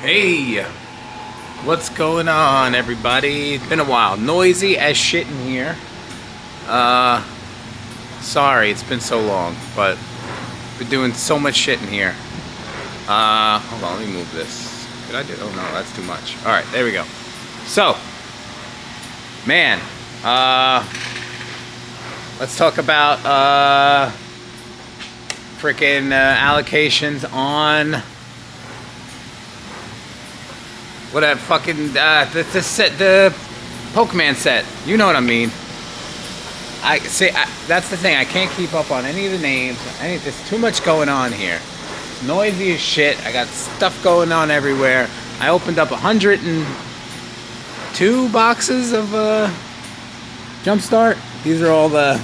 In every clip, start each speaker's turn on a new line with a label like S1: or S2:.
S1: Hey, what's going on, everybody? It's been a while. Noisy as shit in here. Sorry, it's been so long, but we're doing so much shit in here. Hold on, let me move this. Could I do? Oh no, that's too much. All right, there we go. So, man, let's talk about freaking allocations on. Whatever, fucking, the set, the Pokemon set. You know what I mean. That's the thing. I can't keep up on any of the names. There's too much going on here. It's noisy as shit. I got stuff going on everywhere. I opened up 102 boxes of Jumpstart. These are all the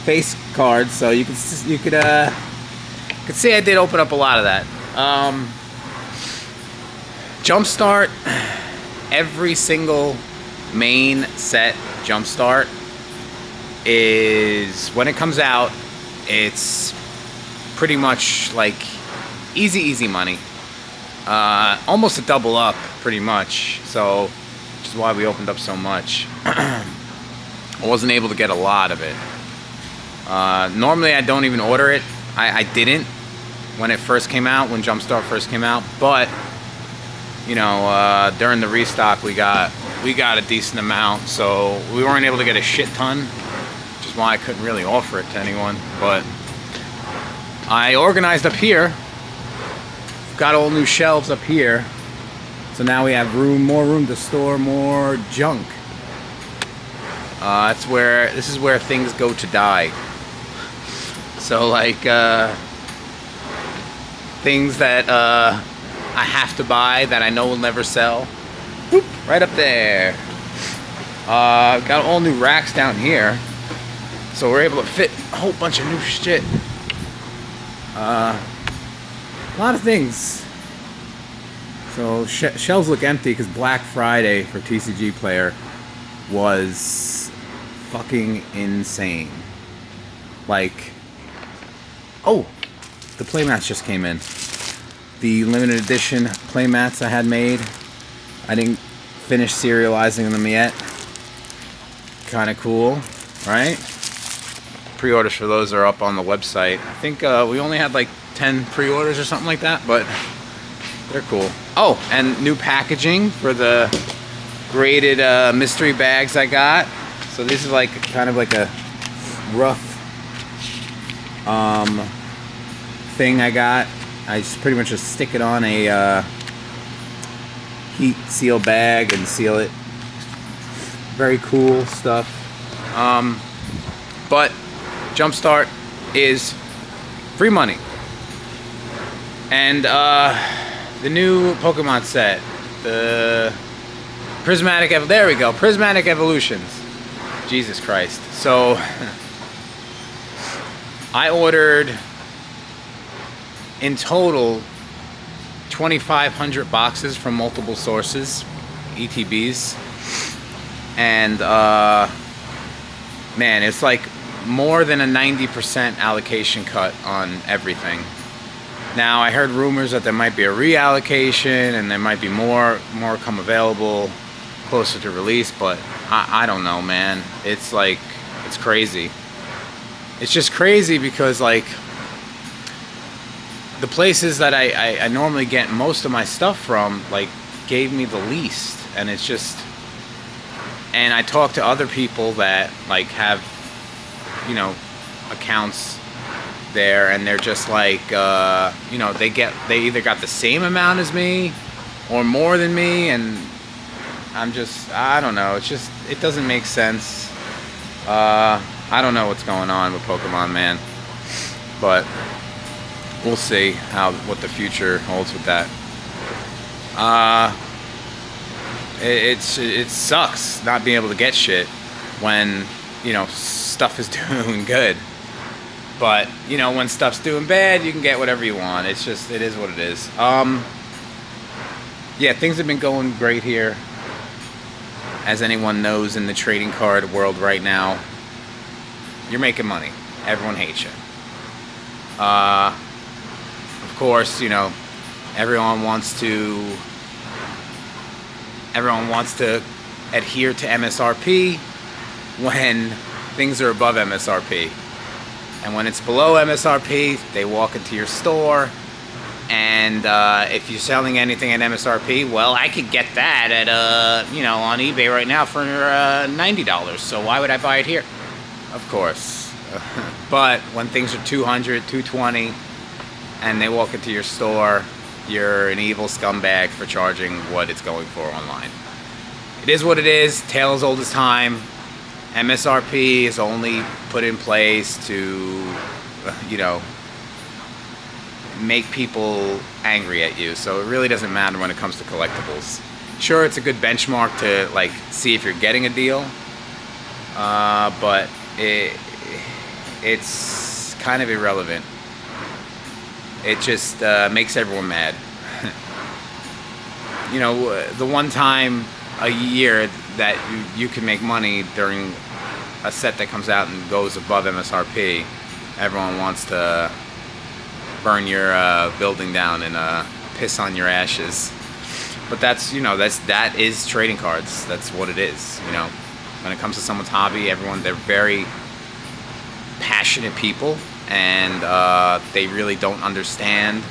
S1: face cards, so you could see I did open up a lot of that. Jumpstart, every single main set Jumpstart is, when it comes out, it's pretty much like easy money. Almost a double up, pretty much. So, which is why we opened up so much. I wasn't able to get a lot of it. Normally I don't even order it. I didn't when it first came out, when Jumpstart first came out, but you know, during the restock we got a decent amount, so we weren't able to get a shit ton, which is why I couldn't really offer it to anyone. But I organized up here, got all new shelves up here, so now we have more room to store more junk. This is where things go to die. So like things that I have to buy that I know will never sell. Whoop, right up there. Got all new racks down here, so we're able to fit a whole bunch of new shit. A lot of things. So shelves look empty because Black Friday for TCG Player was fucking insane. Like, oh, the playmats just came in. The limited edition playmats I had made. I didn't finish serializing them yet. Kind of cool, right? Pre-orders for those are up on the website. I think we only had like 10 pre-orders or something like that, but they're cool. Oh, and new packaging for the graded mystery bags I got. So this is like kind of like a rough thing I got. I just pretty much just stick it on a heat seal bag and seal it. Very cool stuff. But Jumpstart is free money. And the new Pokemon set, the Prismatic there we go, Prismatic Evolutions. Jesus Christ. So I ordered in total 2,500 boxes from multiple sources, ETBs, and man, it's like more than a 90% allocation cut on everything. Now I heard rumors that there might be a reallocation and there might be more come available closer to release, but I don't know, man. It's like, it's crazy. It's just crazy because like the places that I normally get most of my stuff from, like, gave me the least. And it's just, and I talk to other people that like have, you know, accounts there, and they're just like, you know, they either got the same amount as me or more than me, and I don't know, it's just, it doesn't make sense. I don't know what's going on with Pokemon, man, but we'll see what the future holds with that. It sucks not being able to get shit when, you know, stuff is doing good. But, you know, when stuff's doing bad, you can get whatever you want. It's just, it is what it is. Yeah, things have been going great here. As anyone knows, in the trading card world right now, you're making money. Everyone hates you. Of course, you know, Everyone wants to adhere to MSRP when things are above MSRP. And when it's below MSRP, they walk into your store, and if you're selling anything at MSRP, well, I could get that at on eBay right now for $90. So why would I buy it here? Of course. But when things are $200, $220, and they walk into your store, you're an evil scumbag for charging what it's going for online. It is what it is. Tale as old as time. MSRP is only put in place to, make people angry at you. So it really doesn't matter when it comes to collectibles. Sure, it's a good benchmark to see if you're getting a deal, but it's kind of irrelevant. It just makes everyone mad. The one time a year that you can make money during a set that comes out and goes above MSRP, everyone wants to burn your building down and piss on your ashes. But that is trading cards. That's what it is. When it comes to someone's hobby, they're very passionate people, and they really don't understand.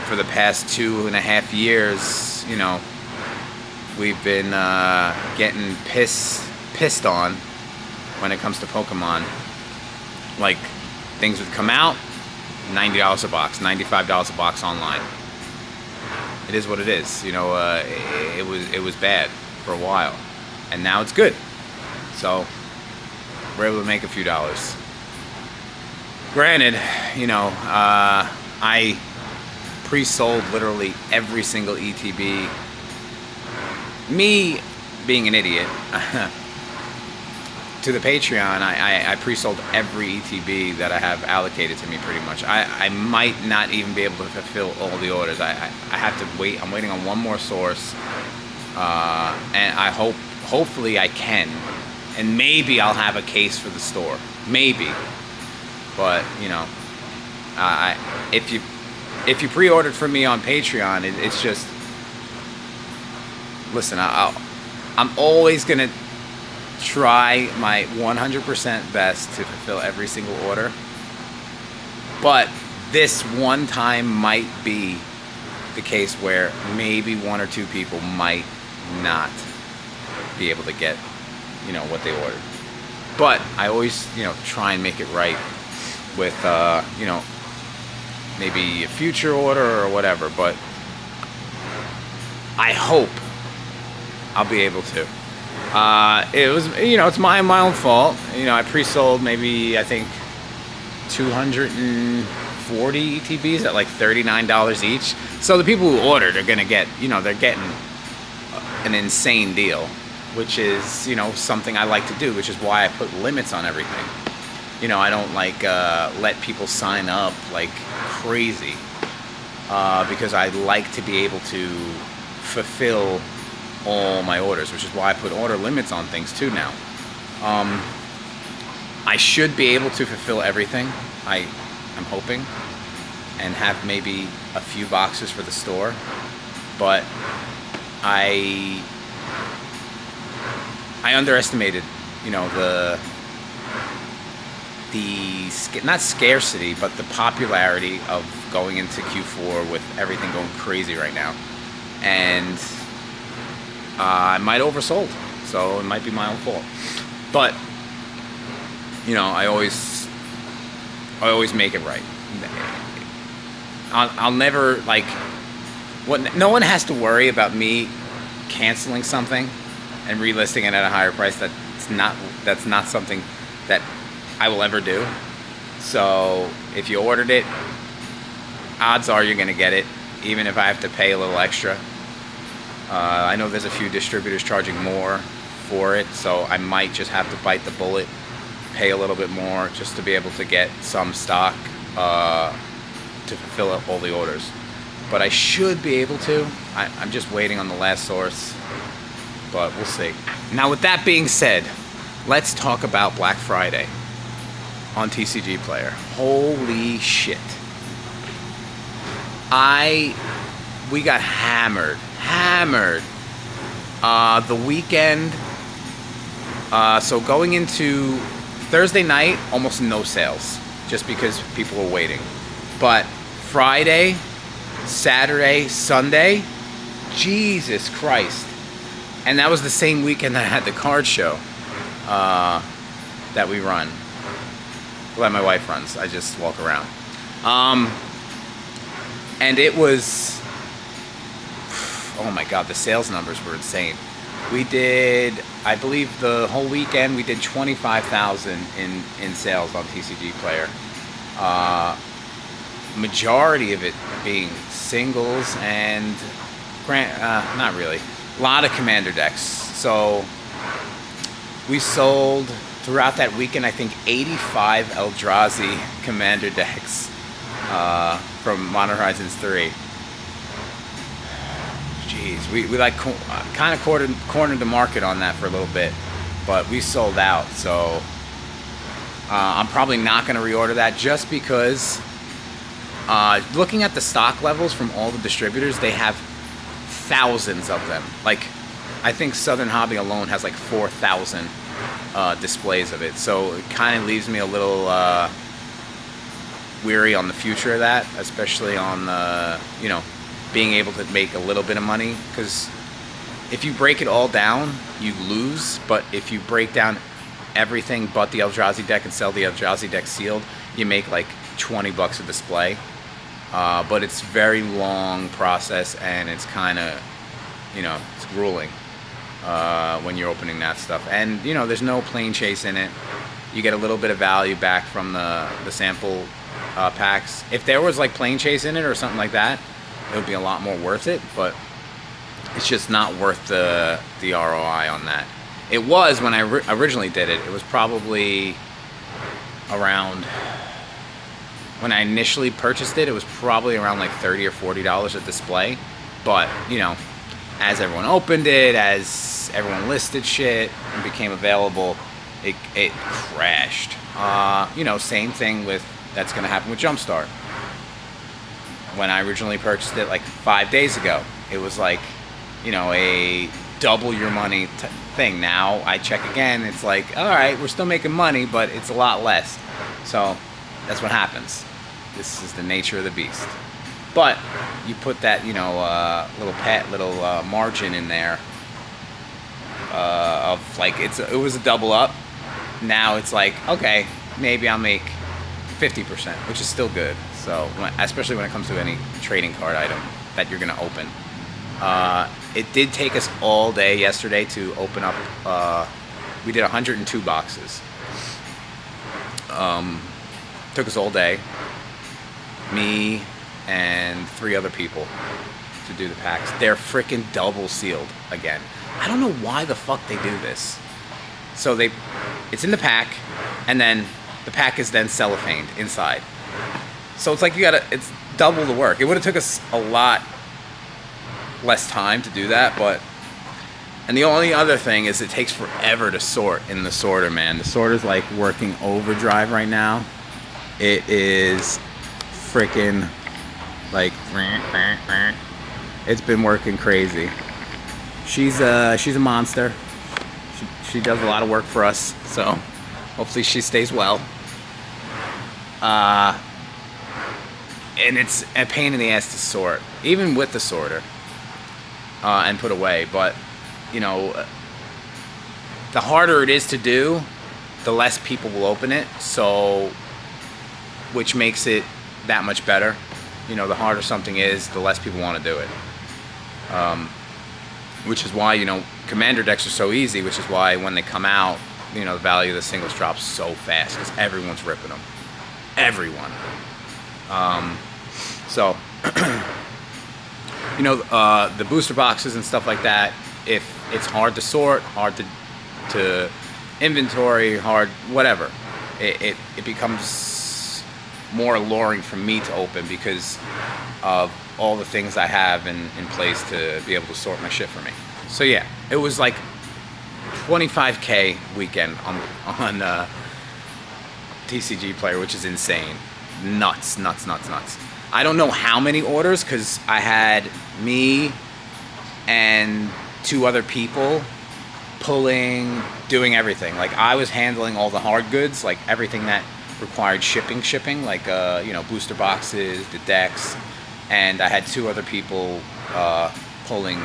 S1: For the past 2.5 years, we've been getting pissed on when it comes to Pokemon. Things would come out, $90 a box, $95 a box online. It is what it is. It was bad for a while, and now it's good. So we're able to make a few dollars. Granted, I pre-sold literally every single ETB. Me being an idiot, to the Patreon, I pre-sold every ETB that I have allocated to me pretty much. I might not even be able to fulfill all the orders. I have to wait. I'm waiting on one more source, and hopefully I can, and maybe I'll have a case for the store. Maybe, but if you pre-ordered from me on Patreon, it's just, listen, I'm always gonna try my 100% best to fulfill every single order, but this one time might be the case where maybe one or two people might not be able to get what they ordered. But I always try and make it right with maybe a future order or whatever, but I hope I'll be able to. It was, it's my own fault. I pre-sold maybe, I think, 240 ETBs at $39 each. So the people who ordered are gonna get, they're getting an insane deal, which is, something I like to do, which is why I put limits on everything. I don't let people sign up like crazy, because I like to be able to fulfill all my orders, which is why I put order limits on things too now. I should be able to fulfill everything, I'm hoping, and have maybe a few boxes for the store, but I underestimated, the not scarcity, but the popularity of going into Q4 with everything going crazy right now, and I might oversold, so it might be my own fault. But I always make it right. I'll never no one has to worry about me canceling something and relisting it at a higher price. That's not something that I will ever do. So if you ordered it, odds are you're gonna get it, even if I have to pay a little extra. I know there's a few distributors charging more for it, so I might just have to bite the bullet, pay a little bit more just to be able to get some stock to fulfill all the orders. But I should be able to. I'm just waiting on the last source, but we'll see. Now, with that being said, let's talk about Black Friday on TCG Player. Holy shit. I we got hammered. The weekend, so going into Thursday night, almost no sales, just because people were waiting. But Friday, Saturday, Sunday, Jesus Christ. And that was the same weekend that I had the card show that we run. Well, my wife runs. I just walk around. And it was, oh my God, the sales numbers were insane. We did, I believe the whole weekend, we did 25,000 in sales on TCG Player. Majority of it being singles and, not really, a lot of commander decks. So we sold throughout that weekend, I think 85 Eldrazi commander decks from Modern Horizons 3. Jeez, we like kind of cornered the market on that for a little bit, but we sold out. So I'm probably not going to reorder that, just because looking at the stock levels from all the distributors, they have thousands of them. Like, I think Southern Hobby alone has like 4,000 displays of it. So it kind of leaves me a little weary on the future of that, especially on you know, being able to make a little bit of money, because if you break it all down, you lose. But if you break down everything but the Eldrazi deck and sell the Eldrazi deck sealed, you make like 20 bucks a display. But it's very long process, and it's kind of, you know, it's grueling when you're opening that stuff. And, you know, there's no plane chase in it. You get a little bit of value back from the sample packs. If there was like plane chase in it or something like that, it would be a lot more worth it, but it's just not worth the ROI on that. It was when I originally did it. It was probably around, when I initially purchased it, it was probably around like $30 or $40 a display. But, you know, as everyone opened it, as everyone listed shit and became available, it crashed. You know, same thing with, that's going to happen with Jumpstart. When I originally purchased it like 5 days ago, it was like, you know, a double your money thing. Now I check again, it's like, all right, we're still making money, but it's a lot less. So that's what happens. This is the nature of the beast. But you put that, you know, little margin in there of like, it was a double up. Now it's like, okay, maybe I'll make 50%, which is still good. So, especially when it comes to any trading card item that you're going to open. It did take us all day yesterday to open up. We did 102 boxes. Took us all day. Me and 3 other people to do the packs. They're freaking double sealed again. I don't know why the fuck they do this. So it's in the pack, and then the pack is then cellophaned inside. So it's like it's double the work. It would have took us a lot less time to do that, and the only other thing is it takes forever to sort in the sorter, man. The sorter's like working overdrive right now. It is freaking like, it's been working crazy. She's a monster. She does a lot of work for us, so hopefully she stays well. And it's a pain in the ass to sort, even with the sorter, and put away. But, you know, the harder it is to do, the less people will open it, so, which makes it that much better. You know, the harder something is, the less people want to do it. Which is why, you know, commander decks are so easy, which is why when they come out, you know, the value of the singles drops so fast, because everyone's ripping them. Everyone. So, you know, the booster boxes and stuff like that, if it's hard to sort, hard to inventory, hard, whatever, it becomes more alluring for me to open because of all the things I have in place to be able to sort my shit for me. So yeah, it was like $25K weekend on TCG Player, which is insane. Nuts. I don't know how many orders, because I had me and 2 other people pulling, doing everything. Like, I was handling all the hard goods, like everything that required shipping, like booster boxes, the decks, and I had 2 other people pulling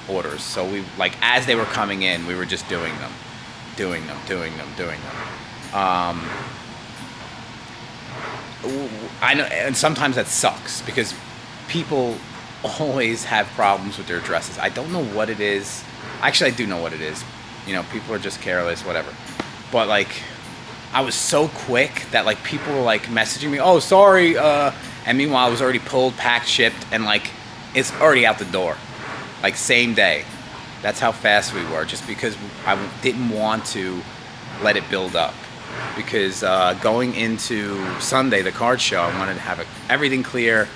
S1: orders. So we, like, as they were coming in, we were just doing them. I know, and sometimes that sucks because people always have problems with their addresses. I don't know what it is. Actually, I do know what it is. People are just careless, whatever. But, like, I was so quick that, like, people were, like, messaging me, oh, sorry, and meanwhile, I was already pulled, packed, shipped, and, like, it's already out the door. Like, same day. That's how fast we were, just because I didn't want to let it build up. Because going into Sunday, the card show, I wanted to have everything clear,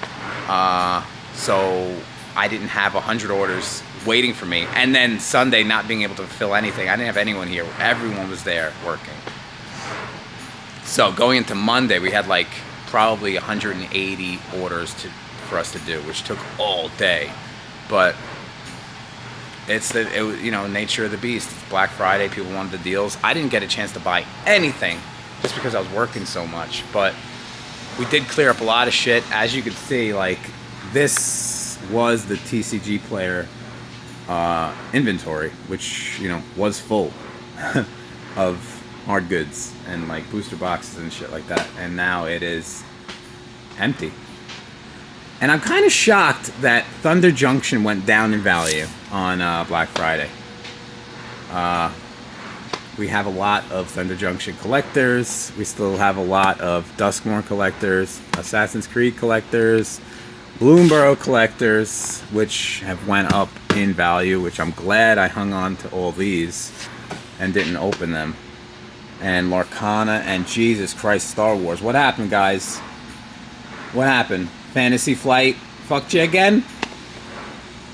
S1: so I didn't have 100 orders waiting for me. And then Sunday, not being able to fill anything. I didn't have anyone here. Everyone was there working. So going into Monday, we had like probably 180 orders for us to do, which took all day. But it's nature of the beast. It's Black Friday. People wanted the deals. I didn't get a chance to buy anything just because I was working so much. But we did clear up a lot of shit. As you can see, like, this was the TCG player inventory, which was full of hard goods and like booster boxes and shit like that. And now it is empty. And I'm kind of shocked that Thunder Junction went down in value on Black Friday. We have a lot of Thunder Junction collectors. We still have a lot of Duskmorn collectors, Assassin's Creed collectors, Bloomborough collectors, which have went up in value, which I'm glad I hung on to all these and didn't open them. And Larcana and Jesus Christ Star Wars. What happened, guys? What happened? Fantasy Flight fucked you again?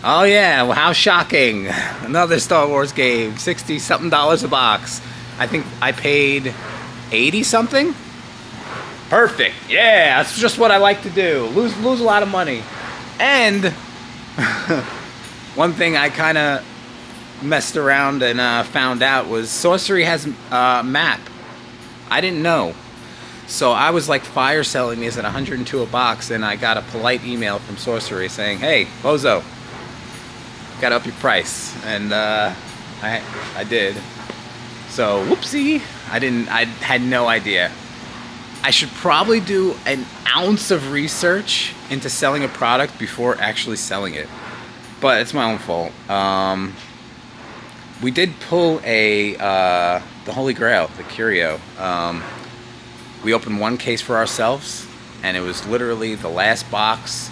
S1: Oh yeah, well, how shocking. Another Star Wars game, $60-something a box. I think I paid 80-something? Perfect, yeah, that's just what I like to do. Lose a lot of money. And one thing I kind of messed around and found out was Sorcery has a map. I didn't know. So I was like fire selling these at 102 a box, and I got a polite email from Sorcery saying, hey, Bozo, gotta up your price. And I did. So whoopsie, I had no idea. I should probably do an ounce of research into selling a product before actually selling it. But it's my own fault. We did pull the Holy Grail, the Curio. We opened one case for ourselves, and it was literally the last box.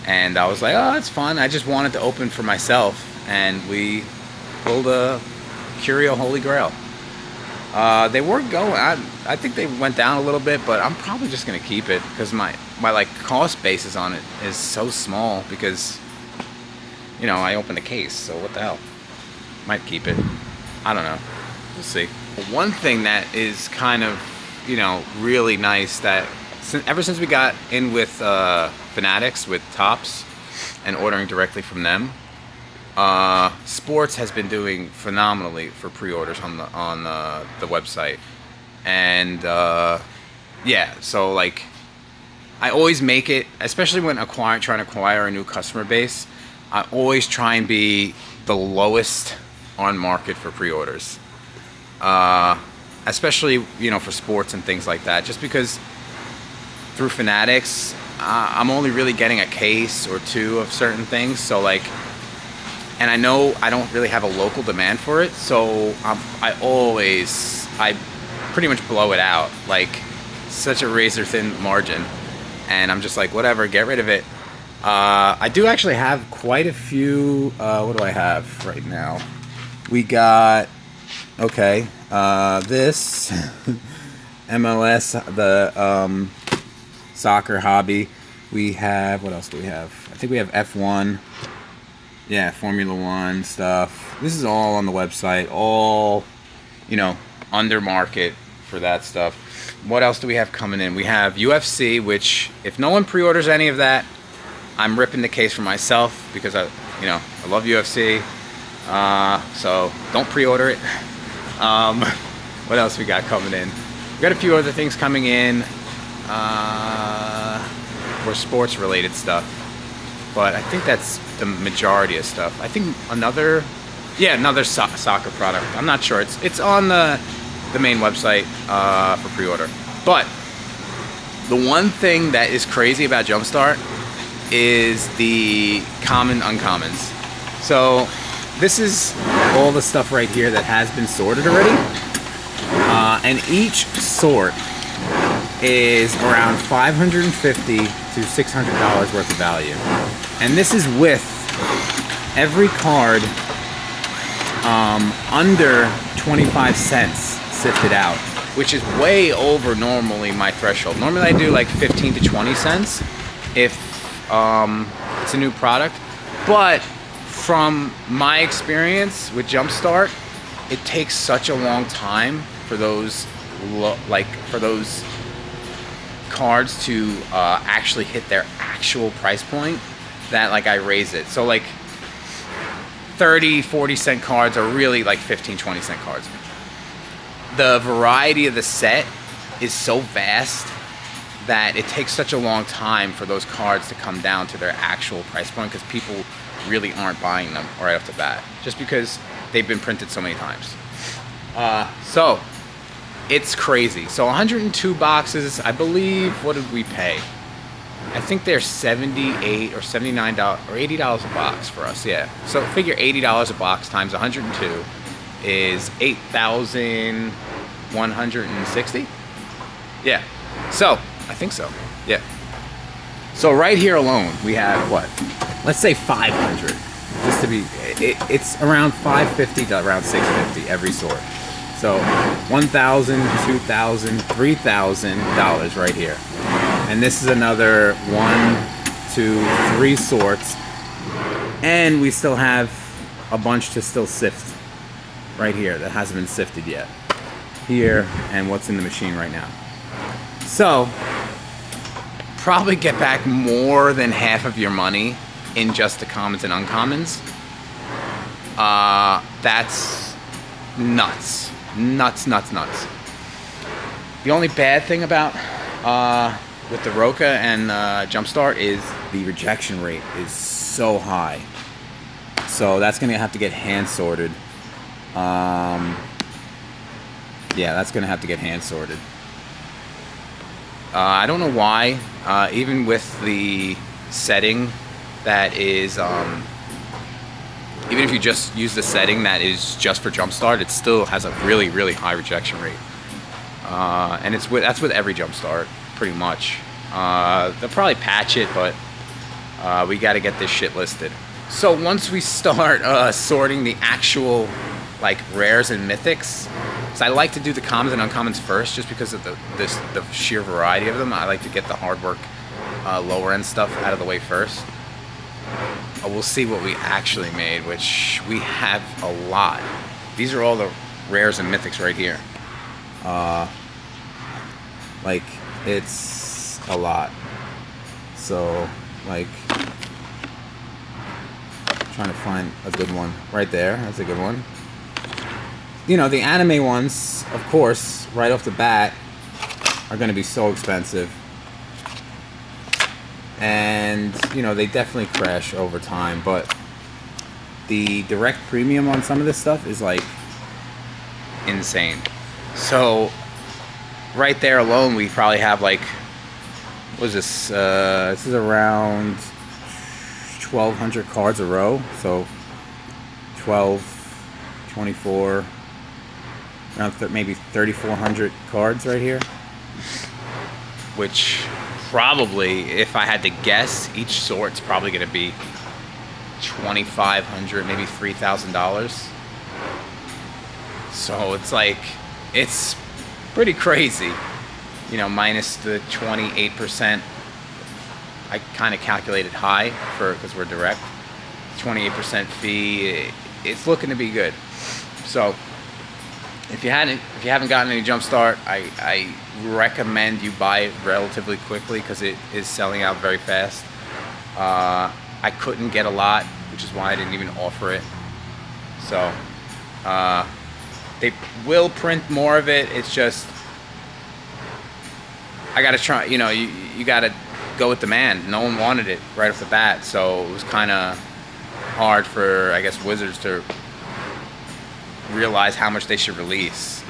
S1: And I was like, oh, that's fun. I just wanted to open for myself. And we pulled a Curio Holy Grail. They were going, I think they went down a little bit, but I'm probably just going to keep it because my like cost basis on it is so small because, I opened a case, so what the hell. Might keep it. I don't know. We'll see. One thing that is kind of, really nice that ever since we got in with Fanatics, with Topps, and ordering directly from them, Sports has been doing phenomenally for pre-orders on the website. And yeah, so like I always make it, especially when trying to acquire a new customer base, I always try and be the lowest on market for pre-orders. Especially, for sports and things like that, just because through Fanatics, I'm only really getting a case or two of certain things. So like, and I know I don't really have a local demand for it. So I pretty much blow it out, like such a razor thin margin. And I'm just like, whatever, get rid of it. I do actually have quite a few, what do I have right now? We got, okay, this MLS, the soccer hobby. We have, what else do we have? I think we have F1. Yeah, Formula 1 stuff. This is all on the website, all, under market for that stuff. What else do we have coming in? We have UFC, which if no one pre-orders any of that, I'm ripping the case for myself because I love UFC. So don't pre-order it. What else we got coming in? We got a few other things coming in for sports related stuff, but I think that's the majority of stuff. I think another soccer product. I'm not sure. It's on the main website for pre-order. But the one thing that is crazy about Jumpstart is the common uncommons. So this is all the stuff right here that has been sorted already, and each sort is around $550 to $600 worth of value, and this is with every card under 25 cents sifted out, which is way over normally my threshold. Normally I do like 15 to 20 cents if it's a new product, but from my experience with Jumpstart, it takes such a long time for those cards to actually hit their actual price point that like I raise it. So like 30-40 cent cards are really like 15-20 cent cards. The variety of the set is so vast that it takes such a long time for those cards to come down to their actual price point because people really aren't buying them right off the bat just because they've been printed so many times. So it's crazy. So 102 boxes, I believe. What did we pay? I think they're $78 or $79 or $80 a box for us. Yeah. So figure $80 a box times 102 is 8,160. Yeah. So I think so. Yeah. So right here alone we have what? Let's say 500. Just to be, it's around 550 to around 650 every sort. So $1,000, $2,000, $3,000 right here. And this is another 1, 2, 3 sorts. And we still have a bunch to still sift right here that hasn't been sifted yet. Here and what's in the machine right now. So probably get back more than half of your money in just the commons and uncommons. That's nuts. Nuts. The only bad thing about with the Roca and Jumpstart is the rejection rate is so high. So that's gonna have to get hand sorted. Yeah, that's gonna have to get hand sorted. I don't know why, even with the setting that is, even if you just use the setting that is just for Jumpstart, it still has a really, really high rejection rate. And that's with every Jumpstart, pretty much. They'll probably patch it, but we got to get this shit listed. So once we start sorting the actual like rares and mythics, so I like to do the commons and uncommons first, just because of the sheer variety of them. I like to get the hard work, lower end stuff out of the way first. We'll see what we actually made, which we have a lot. These are all the rares and mythics right here. Like, it's a lot. So, like, trying to find a good one. Right there, that's a good one. You know, the anime ones, of course, right off the bat, are going to be so expensive. And, you know, they definitely crash over time, but the direct premium on some of this stuff is, like, insane. So, right there alone, we probably have, like, what is this? This is around 1,200 cards a row. So, 12, 24, around maybe 3,400 cards right here. Which probably, if I had to guess, each sort's probably going to be $2,500, maybe $3,000. So it's like, it's pretty crazy. You know, minus the 28%. I kind of calculated high because we're direct. 28% fee. It's looking to be good. So if you haven't gotten any Jumpstart, I recommend you buy it relatively quickly because it is selling out very fast. I couldn't get a lot, which is why I didn't even offer it. So they will print more of it. It's just I gotta try. You know, you gotta go with demand. No one wanted it right off the bat, so it was kind of hard for, I guess, Wizards to realize how much they should release,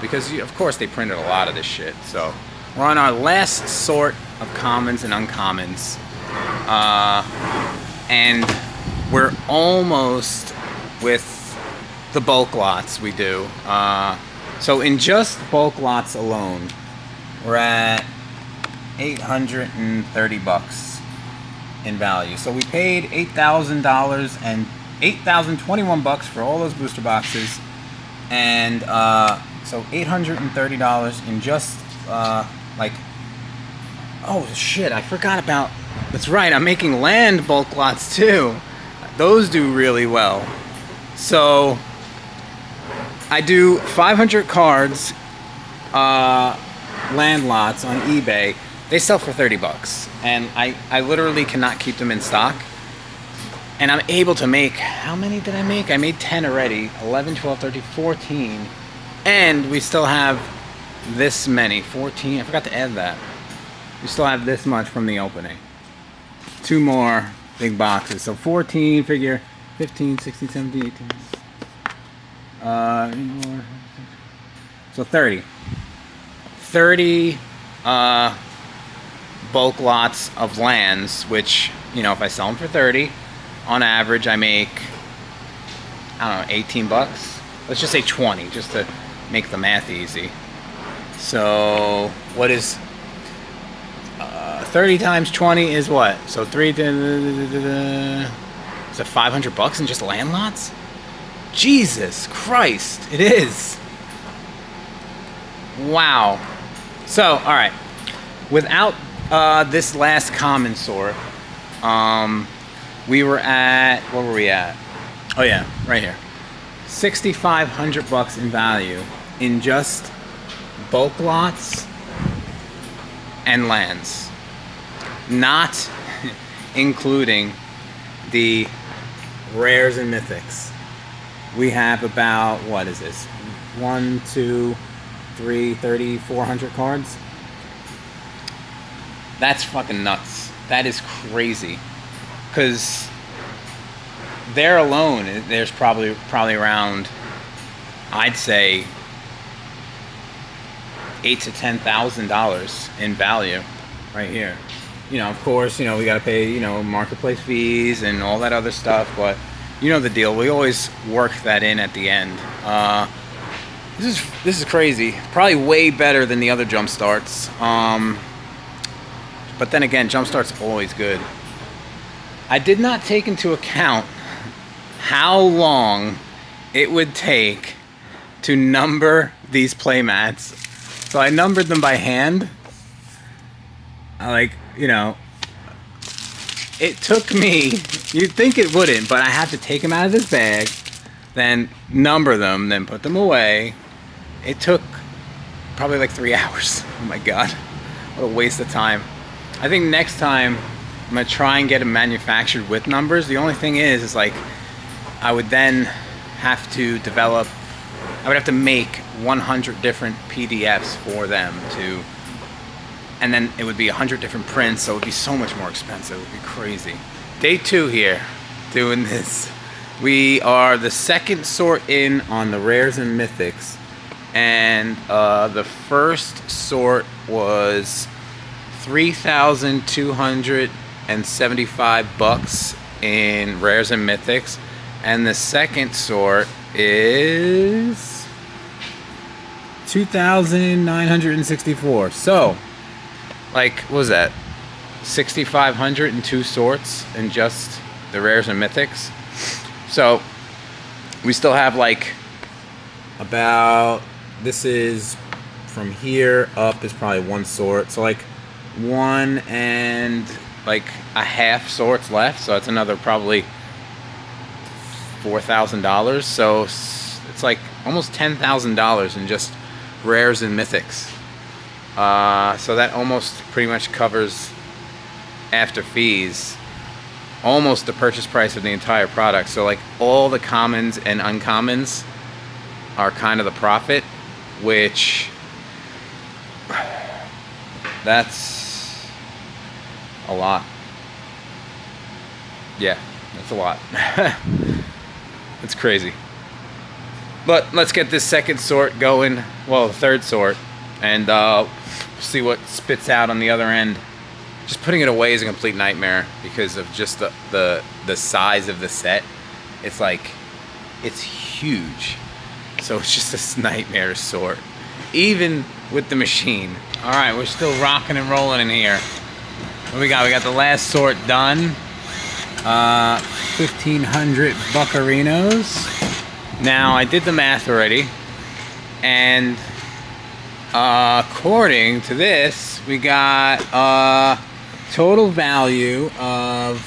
S1: because of course they printed a lot of this shit. So we're on our last sort of commons and uncommons, and we're almost with the bulk lots we do. So in just bulk lots alone, we're at $830 in value. So we paid $8,000 and $8,021 for all those booster boxes, and so $830 in just like, oh shit, I forgot about, that's right, I'm making land bulk lots too. Those do really well. So I do 500 cards land lots on eBay. They sell for $30, and I literally cannot keep them in stock. And I'm able to make, how many did I make? I made 10 already, 11, 12, 13, 14. And we still have this many, 14, I forgot to add that. We still have this much from the opening. 2 more big boxes. So 14, figure 15, 16, 17, 18. So 30. 30 bulk lots of lands, which, you know, if I sell them for 30, on average I make, I don't know, 18 bucks. Let's just say 20, just to make the math easy. So what is 30 times 20 is what? So is it 500 bucks in just land lots? Jesus Christ, it is. Wow. So, all right, without this last common sort, we were at, what were we at? Oh yeah, right here. 6,500 bucks in value in just bulk lots and lands, not including the rares and mythics. We have about, what is this? 1, 2, 3, 30, 400 cards. That's fucking nuts. That is crazy. Because there alone, there's probably around, I'd say, $8,000 to $10,000 in value right here. You know, of course, you know, we got to pay, you know, marketplace fees and all that other stuff, but you know the deal. We always work that in at the end. This is crazy. Probably way better than the other jump starts. But then again, jump start's always good. I did not take into account how long it would take to number these playmats. So I numbered them by hand. Like, you know, it took me, you'd think it wouldn't, but I had to take them out of this bag, then number them, then put them away. It took probably like 3 hours. Oh my God, what a waste of time. I think next time I'm gonna try and get them manufactured with numbers. The only thing is like, I would then have to develop, I would have to make 100 different PDFs for them to, and then it would be 100 different prints, so it would be so much more expensive. It would be crazy. Day 2 here, doing this. We are the second sort in on the rares and mythics, and the first sort was 3,275 bucks in rares and mythics, and the second sort is 2,964. So, like, what was that? 6,500 in 2 sorts in just the rares and mythics. So we still have like about, this is from here up is probably 1 sort. So like 1 and like a half sorts left. So it's another probably $4,000. So it's like almost $10,000 in just rares and mythics. So that almost pretty much covers, after fees, almost the purchase price of the entire product. So like all the commons and uncommons are kind of the profit, which that's a lot. Yeah, that's a lot. It's crazy. But let's get this second sort going, well, the third sort, and see what spits out on the other end. Just putting it away is a complete nightmare because of just the size of the set. It's like, it's huge. So it's just this nightmare to sort, even with the machine. All right, we're still rocking and rolling in here. What we got? We got the last sort done. 1,500 buccarinos. Now, I did the math already, and according to this, we got a total value of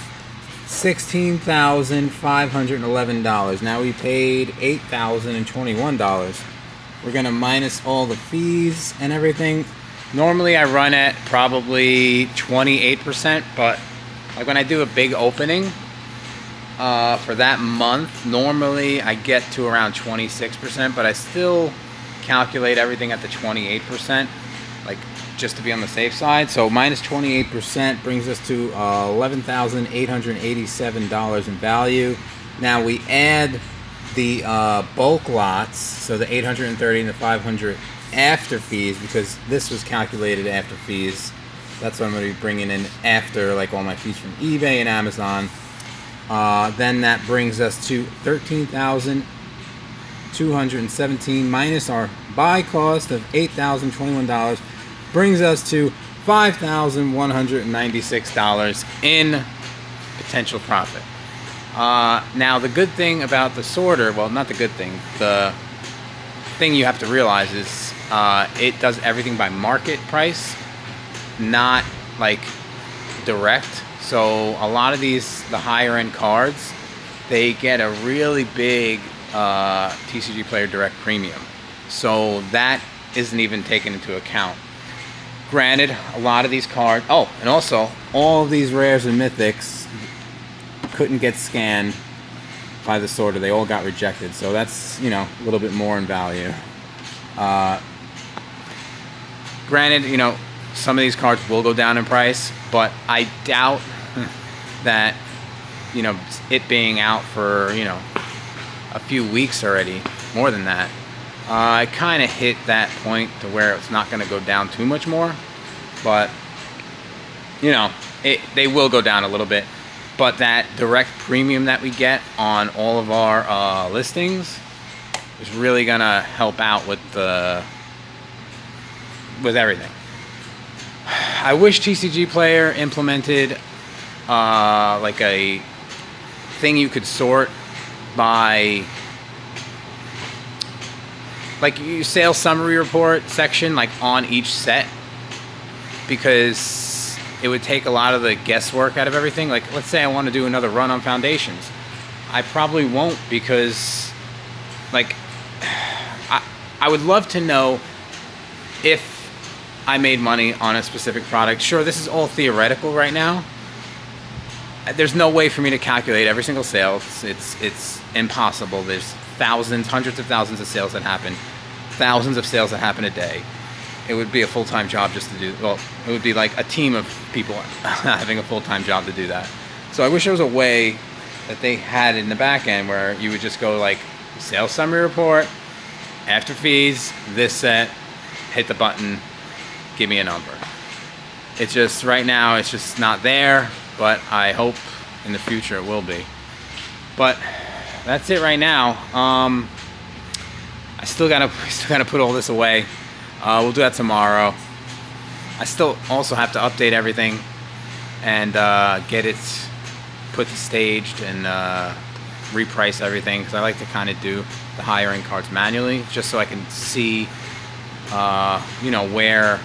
S1: $16,511. Now we paid $8,021. We're gonna minus all the fees and everything. Normally I run at probably 28%, but like when I do a big opening for that month, normally I get to around 26%, but I still calculate everything at the 28%, like just to be on the safe side. So minus 28% brings us to $11,887 in value. Now we add the bulk lots, so the 830 and the 500 after fees, because this was calculated after fees. That's what I'm going to be bringing in after, like all my fees from eBay and Amazon. Then that brings us to $13,217 minus our buy cost of $8,021, brings us to $5,196 in potential profit. Now the good thing about the sorter, well, not the good thing, the thing you have to realize is it does everything by market price, not like direct. So a lot of these, the higher end cards, they get a really big TCG Player Direct premium. So that isn't even taken into account. Granted, a lot of these cards, oh, and also all of these rares and mythics couldn't get scanned by the sorter. They all got rejected. So that's, you know, a little bit more in value. Granted, you know, some of these cards will go down in price, but I doubt that, you know, it being out for, you know, a few weeks already, more than that, I kind of hit that point to where it's not going to go down too much more. But, you know, they will go down a little bit. But that direct premium that we get on all of our listings is really going to help out with everything. I wish TCG Player implemented like a thing you could sort by, like, your sales summary report section, like on each set, because it would take a lot of the guesswork out of everything. Like, let's say I want to do another run on Foundations, I probably won't, because like I would love to know if I made money on a specific product. Sure, this is all theoretical right now. There's no way for me to calculate every single sale. It's impossible. There's thousands, hundreds of thousands of sales that happen, thousands of sales that happen a day. It would be a full-time job just to do, well, it would be like a team of people having a full-time job to do that. So I wish there was a way that they had in the back end where you would just go like, sales summary report, after fees, this set, hit the button, give me a number. It's just, right now, it's just not there, but I hope in the future it will be. But that's it right now. I still gotta put all this away. We'll do that tomorrow. I still also have to update everything and get it put to staged and reprice everything, because I like to kind of do the higher end cards manually, just so I can see, you know, where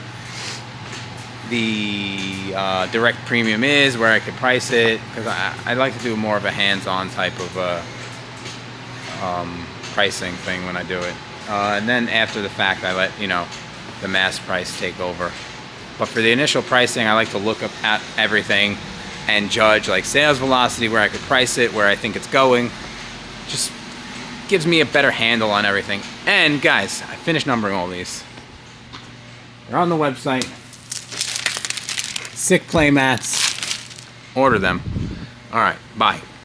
S1: the direct premium is, where I could price it, because I like to do more of a hands-on type of pricing thing when I do it. And then after the fact, I let, the mass price take over. But for the initial pricing, I like to look up at everything and judge like sales velocity, where I could price it, where I think it's going. Just gives me a better handle on everything. And guys, I finished numbering all these. They're on the website. Sick playmats. Order them. All right, bye.